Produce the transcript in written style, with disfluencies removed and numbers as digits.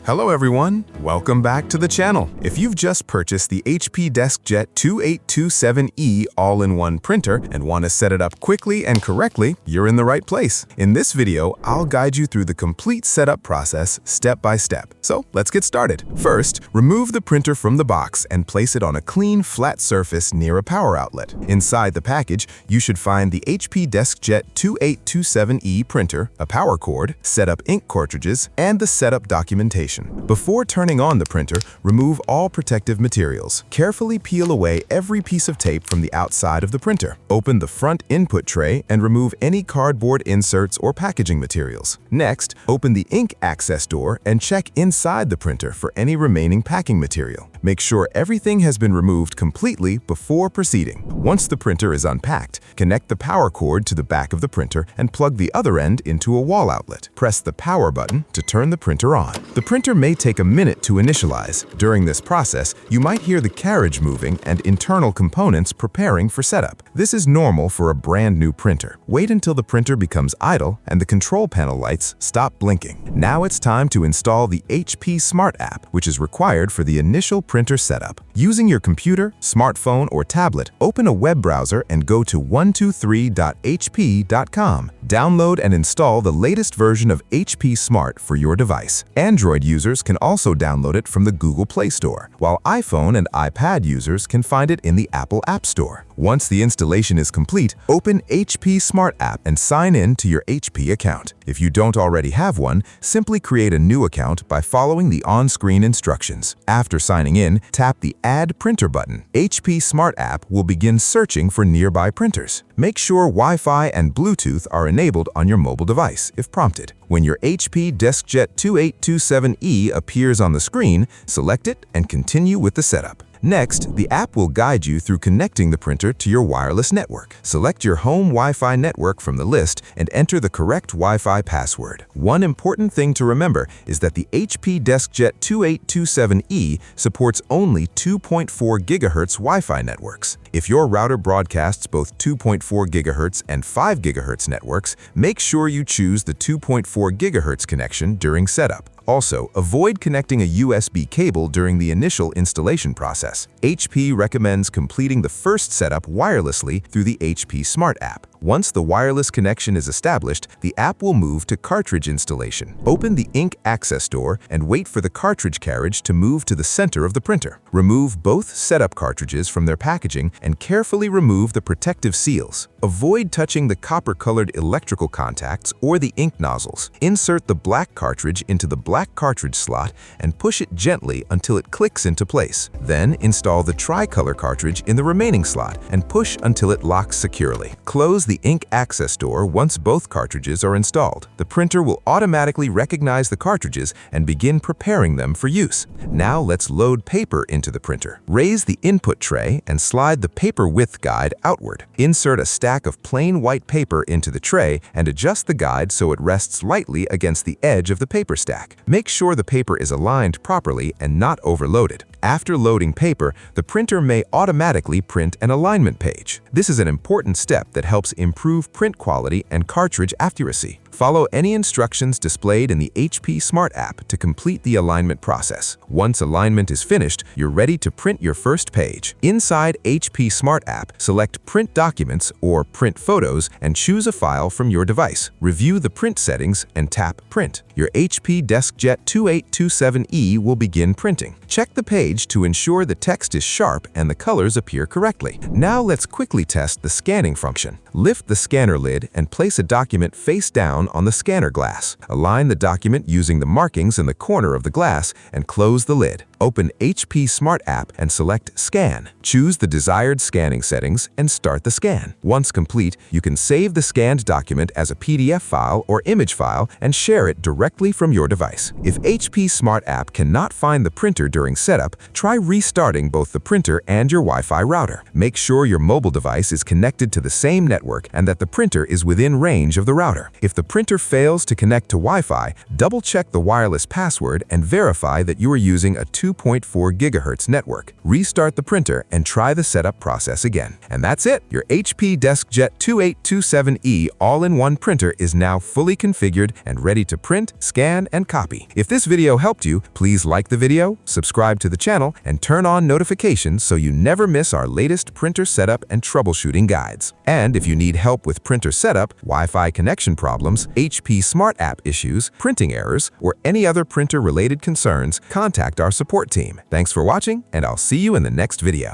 Hello everyone, welcome back to the channel. If you've just purchased the HP DeskJet 2827e all-in-one printer and want to set it up quickly and correctly, you're in the right place. In this video, I'll guide you through the complete setup process step by step. So let's get started. First, remove the printer from the box and place it on a clean, flat surface near a power outlet. Inside the package, you should find the HP DeskJet 2827e printer, a power cord, setup ink cartridges, and the setup documentation. Before turning on the printer, remove all protective materials. Carefully peel away every piece of tape from the outside of the printer. Open the front input tray and remove any cardboard inserts or packaging materials. Next, open the ink access door and check inside the printer for any remaining packing material. Make sure everything has been removed completely before proceeding. Once the printer is unpacked, connect the power cord to the back of the printer and plug the other end into a wall outlet. Press the power button to turn the printer on. The printer may take a minute to initialize. During this process, you might hear the carriage moving and internal components preparing for setup. This is normal for a brand new printer. Wait until the printer becomes idle and the control panel lights stop blinking. Now it's time to install the HP Smart app, which is required for the initial printer setup. Using your computer, smartphone, or tablet, open a web browser and go to 123.hp.com. Download and install the latest version of HP Smart for your device. Android users can also download it from the Google Play Store, while iPhone and iPad users can find it in the Apple App Store. Once the installation is complete, open HP Smart app and sign in to your HP account. If you don't already have one, simply create a new account by following the on-screen instructions. After signing in, tap the Add Printer button. HP Smart app will begin searching for nearby printers. Make sure Wi-Fi and Bluetooth are enabled on your mobile device if prompted. When your HP DeskJet 2827e appears on the screen, select it and continue with the setup. Next, the app will guide you through connecting the printer to your wireless network. Select your home Wi-Fi network from the list and enter the correct Wi-Fi password. One important thing to remember is that the HP DeskJet 2827e supports only 2.4 GHz Wi-Fi networks. If your router broadcasts both 2.4 GHz and 5 GHz networks, make sure you choose the 2.4 GHz connection during setup. Also, avoid connecting a USB cable during the initial installation process. HP recommends completing the first setup wirelessly through the HP Smart app. Once the wireless connection is established, the app will move to cartridge installation. Open the ink access door and wait for the cartridge carriage to move to the center of the printer. Remove both setup cartridges from their packaging and carefully remove the protective seals. Avoid touching the copper-colored electrical contacts or the ink nozzles. Insert the black cartridge into the black cartridge slot and push it gently until it clicks into place. Then install the tricolor cartridge in the remaining slot and push until it locks securely. Close the ink access door once both cartridges are installed. The printer will automatically recognize the cartridges and begin preparing them for use. Now let's load paper into the printer. Raise the input tray and slide the paper width guide outward. Insert a stack of plain white paper into the tray and adjust the guide so it rests lightly against the edge of the paper stack. Make sure the paper is aligned properly and not overloaded. After loading paper, the printer may automatically print an alignment page. This is an important step that helps improve print quality and cartridge accuracy. Follow any instructions displayed in the HP Smart app to complete the alignment process. Once alignment is finished, you're ready to print your first page. Inside HP Smart app, select Print Documents or Print Photos and choose a file from your device. Review the print settings and tap Print. Your HP DeskJet 2827e will begin printing. Check the page to ensure the text is sharp and the colors appear correctly. Now let's quickly test the scanning function. Lift the scanner lid and place a document face down on the scanner glass. Align the document using the markings in the corner of the glass and close the lid. Open HP Smart app and select Scan. Choose the desired scanning settings and start the scan. Once complete, you can save the scanned document as a PDF file or image file and share it directly from your device. If HP Smart app cannot find the printer during setup, try restarting both the printer and your Wi-Fi router. Make sure your mobile device is connected to the same network and that the printer is within range of the router. If the printer fails to connect to Wi-Fi, double-check the wireless password and verify that you are using a 2.4 GHz network. Restart the printer and try the setup process again. And that's it! Your HP DeskJet 2827e all-in-one printer is now fully configured and ready to print, scan, and copy. If this video helped you, please like the video, subscribe to the channel, and turn on notifications so you never miss our latest printer setup and troubleshooting guides. And if you need help with printer setup, Wi-Fi connection problems, HP Smart App issues, printing errors, or any other printer-related concerns, contact our support team. Thanks for watching, and I'll see you in the next video.